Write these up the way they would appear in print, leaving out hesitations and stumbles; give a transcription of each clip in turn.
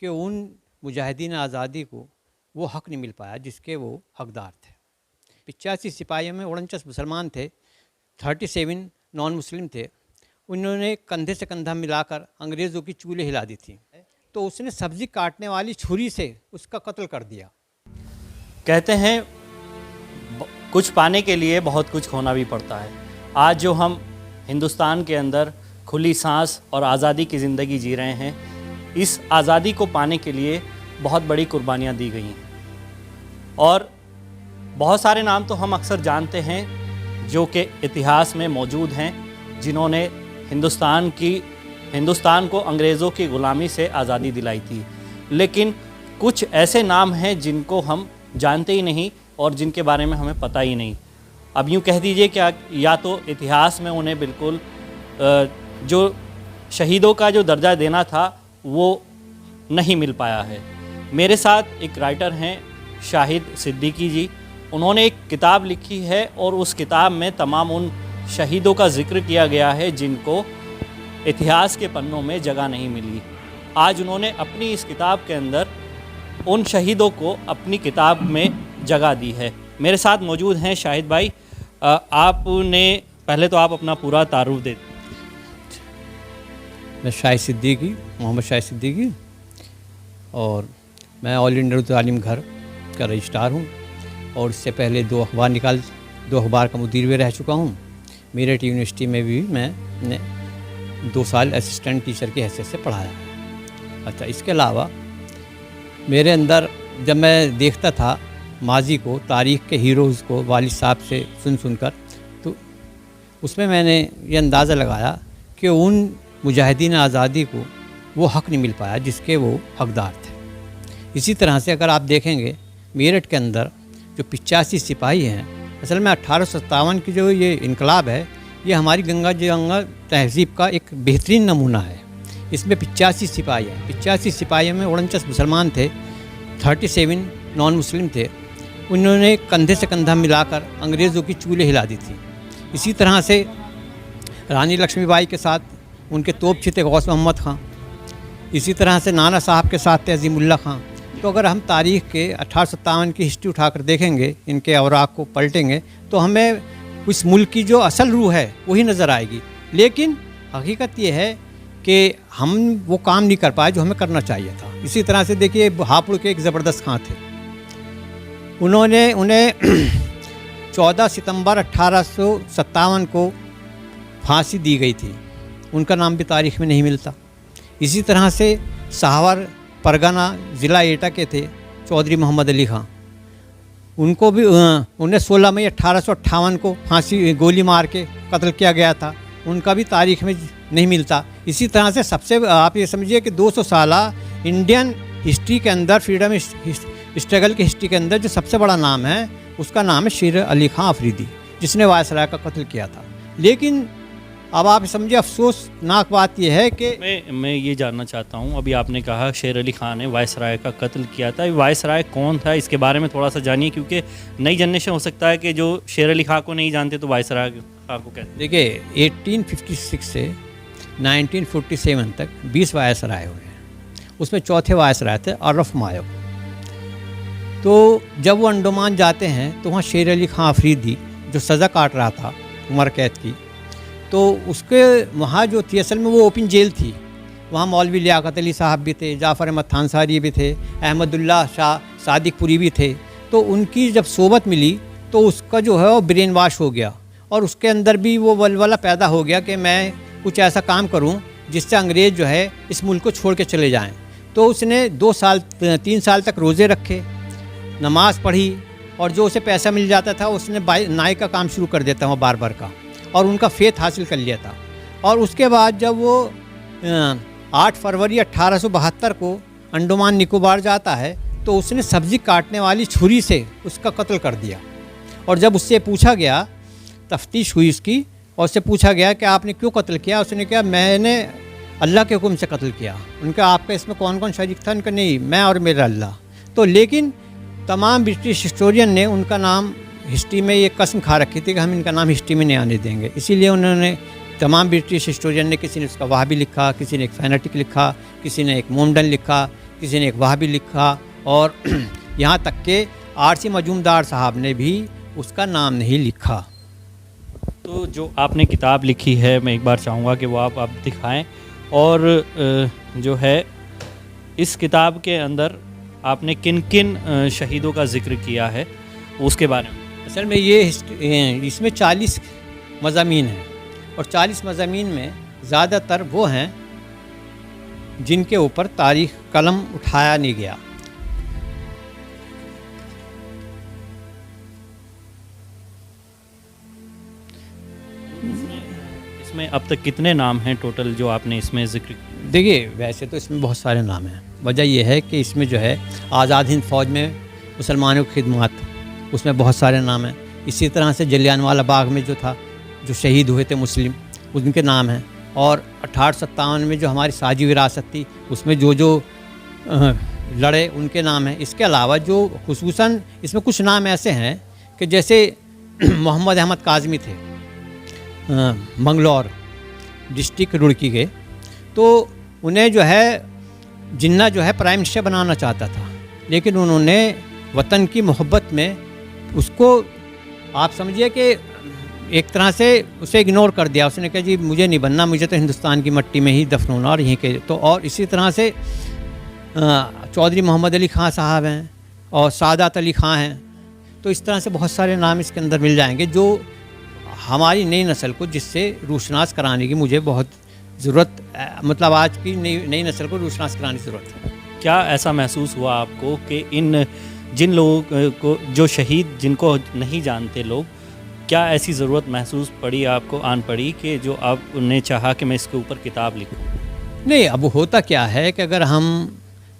कि उन मुजाहिदीन आज़ादी को वो हक़ नहीं मिल पाया जिसके वो हकदार थे। 85 सिपाहियों में 49 मुसलमान थे, 37 नॉन मुस्लिम थे। उन्होंने कंधे से कंधा मिलाकर अंग्रेज़ों की चूल्हे हिला दी थी, तो उसने सब्ज़ी काटने वाली छुरी से उसका कत्ल कर दिया। कहते हैं कुछ पाने के लिए बहुत कुछ खोना भी पड़ता है। आज जो हम हिंदुस्तान के अंदर खुली सांस और आज़ादी की ज़िंदगी जी रहे हैं, इस आज़ादी को पाने के लिए बहुत बड़ी कुर्बानियाँ दी गई हैं और बहुत सारे नाम तो हम अक्सर जानते हैं जो कि इतिहास में मौजूद हैं, जिन्होंने हिंदुस्तान को अंग्रेज़ों की ग़ुलामी से आज़ादी दिलाई थी। लेकिन कुछ ऐसे नाम हैं जिनको हम जानते ही नहीं और जिनके बारे में हमें पता ही नहीं। अब यूँ कह दीजिए क्या, या तो इतिहास में उन्हें बिल्कुल जो शहीदों का जो दर्जा देना था वो नहीं मिल पाया है। मेरे साथ एक राइटर हैं शाहिद सिद्दीकी जी। उन्होंने एक किताब लिखी है और उस किताब में तमाम उन शहीदों का जिक्र किया गया है जिनको इतिहास के पन्नों में जगह नहीं मिली। आज उन्होंने अपनी इस किताब के अंदर उन शहीदों को अपनी किताब में जगह दी है। मेरे साथ मौजूद हैं शाहिद भाई। आपने पहले तो आप अपना पूरा तारुफ दे। मैं शाहिद सिद्दीकी, मोहम्मद शाहिद सिद्दीकी, और मैं ऑल इंडिया उर्दू तालीम घर का रजिस्ट्रार हूँ और इससे पहले 2 अखबार का मुदीर भी रह चुका हूँ। मेरठ यूनिवर्सिटी में भी मैंने 2 साल असिस्टेंट टीचर की हैसियत से पढ़ाया है। अच्छा, इसके अलावा मेरे अंदर जब मैं देखता था माजी को, तारीख़ के हीरोज़ को वालिद साहब से सुनकर, तो उसमें मैंने ये अंदाज़ा लगाया कि उन मुजाहिदीन आज़ादी को वो हक़ नहीं मिल पाया जिसके वो हकदार थे। इसी तरह से अगर आप देखेंगे मेरठ के अंदर जो 85 सिपाही हैं, असल में 1857 की जो ये इनकलाब है, ये हमारी गंगा तहज़ीब का एक बेहतरीन नमूना है। इसमें 85 सिपाही हैं। 85 सिपाहियों में 49 मुसलमान थे, 37 नॉन मुस्लिम थे। उन्होंने कंधे से कंधा मिलाकर अंग्रेज़ों की चूल्हे हिला दी थी। इसी तरह से रानी लक्ष्मीबाई के साथ उनके तोपची थे गौस मोहम्मद खां। इसी तरह से नाना साहब के साथ थे अज़ीमुल्लाह खां। तो अगर हम तारीख़ के 1857 की हिस्ट्री उठाकर देखेंगे, इनके अवराक़ को पलटेंगे, तो हमें उस मुल्क की जो असल रूह है वही नज़र आएगी। लेकिन हकीकत ये है कि हम वो काम नहीं कर पाए जो हमें करना चाहिए था। इसी तरह से देखिए हापुड़ के एक ज़बरदस्त खां थे, उन्हें 14 सितंबर 1857 को फांसी दी गई थी। उनका नाम भी तारीख़ में नहीं मिलता। इसी तरह से सहावर परगना ज़िला एटा के थे चौधरी मोहम्मद अली खां, उनको भी उन्हें 16 मई 1858 को फांसी गोली मार के कत्ल किया गया था। उनका भी तारीख़ में नहीं मिलता। इसी तरह से सबसे आप ये समझिए कि 200 साल इंडियन हिस्ट्री के अंदर, फ्रीडम स्ट्रगल की हिस्ट्री के अंदर जो सबसे बड़ा नाम है उसका नाम है शेर अली खां अफरीदी, जिसने वायसराय का कत्ल किया था। लेकिन अब आप समझिए अफसोसनाक बात यह है कि मैं ये जानना चाहता हूँ, अभी आपने कहा शेर अली खां ने वायसराय का कत्ल किया था। वायसराय कौन था, इसके बारे में थोड़ा सा जानिए, क्योंकि नई जनरेशन हो सकता है कि जो शेर अली खां को नहीं जानते तो वायसराय खां को कहते। देखिए 1856 से 1947 तक 20 वायसराय हुए हैं। उसमें चौथे वायसराय थे अरफ मायो। तो जब वो अंडमान जाते हैं तो वहाँ शेर अली खां अफरीदी जो सज़ा काट रहा था उम्र कैद की, तो उसके वहाँ जो थी असल में वो ओपन जेल थी। वहाँ मौलवी लियाकत अली साहब भी थे, जाफ़र अहमद थानसारी भी थे, अहमदुल्लाह शाह सादिकपुरी भी थे। तो उनकी जब सोबत मिली तो उसका जो है वो ब्रेन वाश हो गया और उसके अंदर भी वो वलवला पैदा हो गया कि मैं कुछ ऐसा काम करूं जिससे अंग्रेज़ जो है इस मुल्क को छोड़ के चले जाएं। तो उसने 3 साल तक रोज़े रखे, नमाज़ पढ़ी और जो उसे पैसा मिल जाता था उसने नाई का काम शुरू कर देता हूँ बार का, और उनका फेथ हासिल कर लिया था। और उसके बाद जब वो 8 फरवरी 1872 को अंडमान निकोबार जाता है तो उसने सब्ज़ी काटने वाली छुरी से उसका कत्ल कर दिया। और जब उससे पूछा गया, तफ्तीश हुई उसकी, और उससे पूछा गया कि आपने क्यों कत्ल किया, उसने कहा मैंने अल्लाह के हुक्म से कत्ल किया। उनका आपका इसमें कौन कौन शरीक था? उनका नहीं, मैं और मेरा अल्लाह। तो लेकिन तमाम ब्रिटिश हिस्टोरियन ने उनका नाम हिस्ट्री में ये कसम खा रखी थी कि हम इनका नाम हिस्ट्री में नहीं आने देंगे। इसीलिए उन्होंने तमाम ब्रिटिश हिस्टोरियन ने, किसी ने उसका वहाबी लिखा, किसी ने एक फैनेटिक लिखा, किसी ने एक मोमडन लिखा, किसी ने अगवा भी लिखा, और यहाँ तक के आरसी मजूमदार साहब ने भी उसका नाम नहीं लिखा। तो जो आपने किताब लिखी है, मैं एक बार चाहूँगा कि वो आप दिखाएं, और जो है इस किताब के अंदर आपने किन किन शहीदों का जिक्र किया है उसके बारे में। असल में ये इसमें 40 मज़ामीन हैं, और 40 मज़ामीन में ज़्यादातर वो हैं जिनके ऊपर तारीख़ कलम उठाया नहीं गया। इसमें अब तक कितने नाम हैं टोटल जो आपने इसमें जिक्र किया? देखिए, वैसे तो इसमें बहुत सारे नाम हैं। वजह यह है कि इसमें जो है आज़ाद हिंद फ़ौज में मुसलमानों की खिदमत, उसमें बहुत सारे नाम हैं। इसी तरह से जलियांवाला बाग में जो था, जो शहीद हुए थे मुस्लिम, उनके नाम हैं। और 1857 में जो हमारी साजी विरासत थी, उसमें जो जो लड़े उनके नाम हैं। इसके अलावा जो खुसूसन इसमें कुछ नाम ऐसे हैं कि जैसे मोहम्मद अहमद काज़मी थे, मंगलौर डिस्ट्रिक्ट रुड़की के, तो उन्हें जो है जिन्ना जो है प्राइम मिनिस्टर बनाना चाहता था, लेकिन उन्होंने वतन की मोहब्बत में उसको, आप समझिए कि एक तरह से उसे इग्नोर कर दिया। उसने कहा जी मुझे नहीं बनना, मुझे तो हिंदुस्तान की मट्टी में ही दफन होना, और यहीं के तो। और इसी तरह से चौधरी मोहम्मद अली ख़ां साहब हैं और सादात अली ख़ां हैं। तो इस तरह से बहुत सारे नाम इसके अंदर मिल जाएंगे जो हमारी नई नस्ल को, जिससे रूशनास कराने की मुझे बहुत ज़रूरत, मतलब आज की नई नस्ल को रूशनास कराने की ज़रूरत है। क्या ऐसा महसूस हुआ आपको कि इन जिन लोगों को, जो शहीद जिनको नहीं जानते लोग, क्या ऐसी ज़रूरत महसूस पड़ी आपको, आन पड़ी कि जो आपने चाहा कि मैं इसके ऊपर किताब लिखूं? नहीं, अब होता क्या है कि अगर हम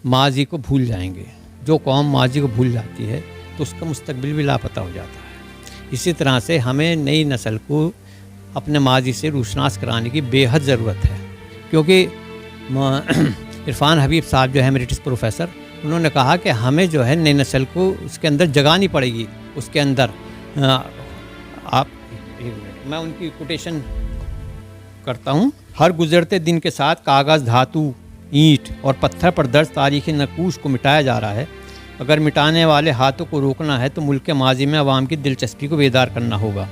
माजी को भूल जाएंगे, जो कौम माजी को भूल जाती है तो उसका मुस्तकबिल भी लापता हो जाता है। इसी तरह से हमें नई नस्ल को अपने माजी से रूशनास कराने की बेहद ज़रूरत है, क्योंकि इरफान हबीब साहब जो है एमेरिटस प्रोफेसर, उन्होंने कहा कि हमें जो है नई नस्ल को उसके अंदर जगानी पड़ेगी। उसके अंदर आप मैं उनकी कोटेशन करता हूँ। हर गुजरते दिन के साथ कागज़, धातु, ईंट और पत्थर पर दर्ज तारीख़ी नकूश को मिटाया जा रहा है। अगर मिटाने वाले हाथों को रोकना है तो मुल्क के माजी में अवाम की दिलचस्पी को बेदार करना होगा।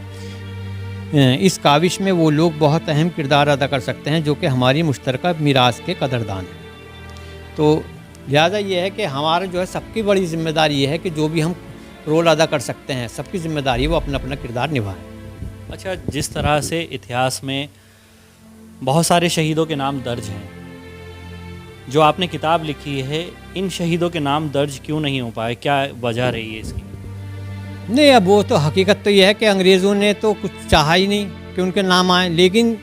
इस काविश में वो लोग बहुत अहम किरदार अदा कर सकते हैं जो कि हमारी मुश्तरका मीरास के कदरदान हैं। तो लिहाजा ये है कि हमारा जो है सबकी बड़ी ज़िम्मेदारी ये है कि जो भी हम रोल अदा कर सकते हैं, सबकी ज़िम्मेदारी वो अपना अपना किरदार निभाएं। अच्छा, जिस तरह से इतिहास में बहुत सारे शहीदों के नाम दर्ज हैं, जो आपने किताब लिखी है, इन शहीदों के नाम दर्ज क्यों नहीं हो पाए? क्या वजह रही है इसकी? नहीं, अब वो तो हकीकत तो ये है कि अंग्रेज़ों ने तो कुछ चाहा ही नहीं कि उनके नाम आए, लेकिन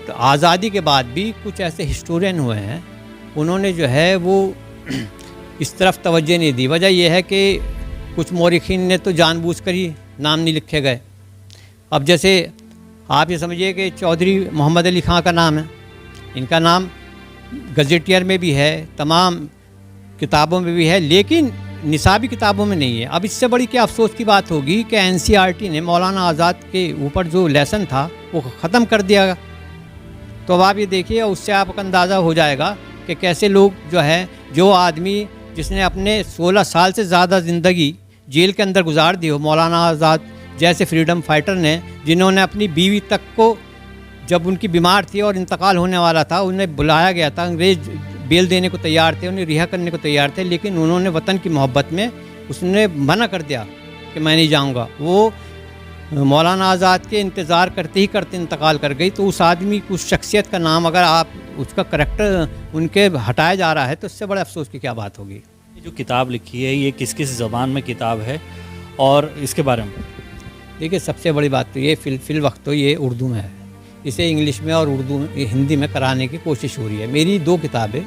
तो आज़ादी के बाद भी कुछ ऐसे हिस्टोरियन हुए हैं, उन्होंने जो है वो इस तरफ तवज्जो नहीं दी। वजह यह है कि कुछ मौरिखीन ने तो जानबूझकर ही नाम नहीं लिखे गए। अब जैसे आप ये समझिए कि चौधरी मोहम्मद अली ख़ां का नाम है, इनका नाम गजेटियर में भी है, तमाम किताबों में भी है, लेकिन निसाबी किताबों में नहीं है। अब इससे बड़ी क्या अफसोस की बात होगी कि NCERT ने मौलाना आज़ाद के ऊपर जो लेसन था वो ख़त्म कर दिया। तो अब आप ये देखिए, उससे आपका अंदाज़ा हो जाएगा कि कैसे लोग जो है, जो आदमी जिसने अपने 16 साल से ज़्यादा ज़िंदगी जेल के अंदर गुजार दी हो, मौलाना आज़ाद जैसे फ्रीडम फाइटर ने, जिन्होंने अपनी बीवी तक को, जब उनकी बीमार थी और इंतकाल होने वाला था, उन्हें बुलाया गया था, अंग्रेज़ बेल देने को तैयार थे, उन्हें रिहा करने को तैयार थे, लेकिन उन्होंने वतन की मोहब्बत में उसने मना कर दिया कि मैं नहीं जाऊंगा। वो मौलाना आज़ाद के इंतज़ार करते ही करते इंतकाल कर गई। तो उस आदमी की, उस शख्सियत का नाम अगर आप, उसका करैक्टर उनके हटाया जा रहा है तो इससे बड़े अफसोस की क्या बात होगी। ये जो किताब लिखी है, ये किस किस ज़बान में किताब है और इसके बारे में? देखिए, सबसे बड़ी बात तो ये फिल वक्त तो ये उर्दू में है, इसे इंग्लिश में और हिंदी में कराने की कोशिश हो रही है। मेरी 2 किताबें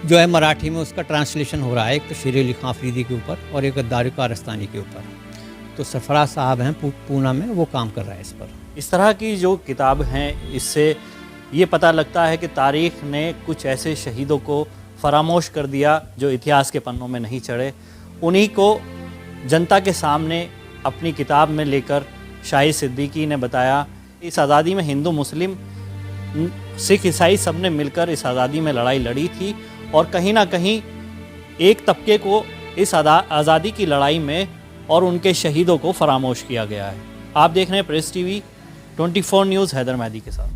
जो है मराठी में, उसका ट्रांसलेशन हो रहा है, एक तो शेर अली खां अफरीदी के ऊपर और एक गद्दार कारस्तानी के ऊपर। तो सरफराज साहब हैं पूना में, वो काम कर रहा है इस पर। इस तरह की जो किताब हैं, इससे ये पता लगता है कि तारीख़ ने कुछ ऐसे शहीदों को फरामोश कर दिया जो इतिहास के पन्नों में नहीं चढ़े। उन्हीं को जनता के सामने अपनी किताब में लेकर शाहिद सिद्दीकी ने बताया, इस आज़ादी में हिंदू मुस्लिम सिख ईसाई सब ने मिलकर इस आज़ादी में लड़ाई लड़ी थी और कहीं ना कहीं एक तबके को इस आज़ादी की लड़ाई में और उनके शहीदों को फरामोश किया गया है। आप देख रहे हैं press TV 24 news Haider Mehdi के साथ।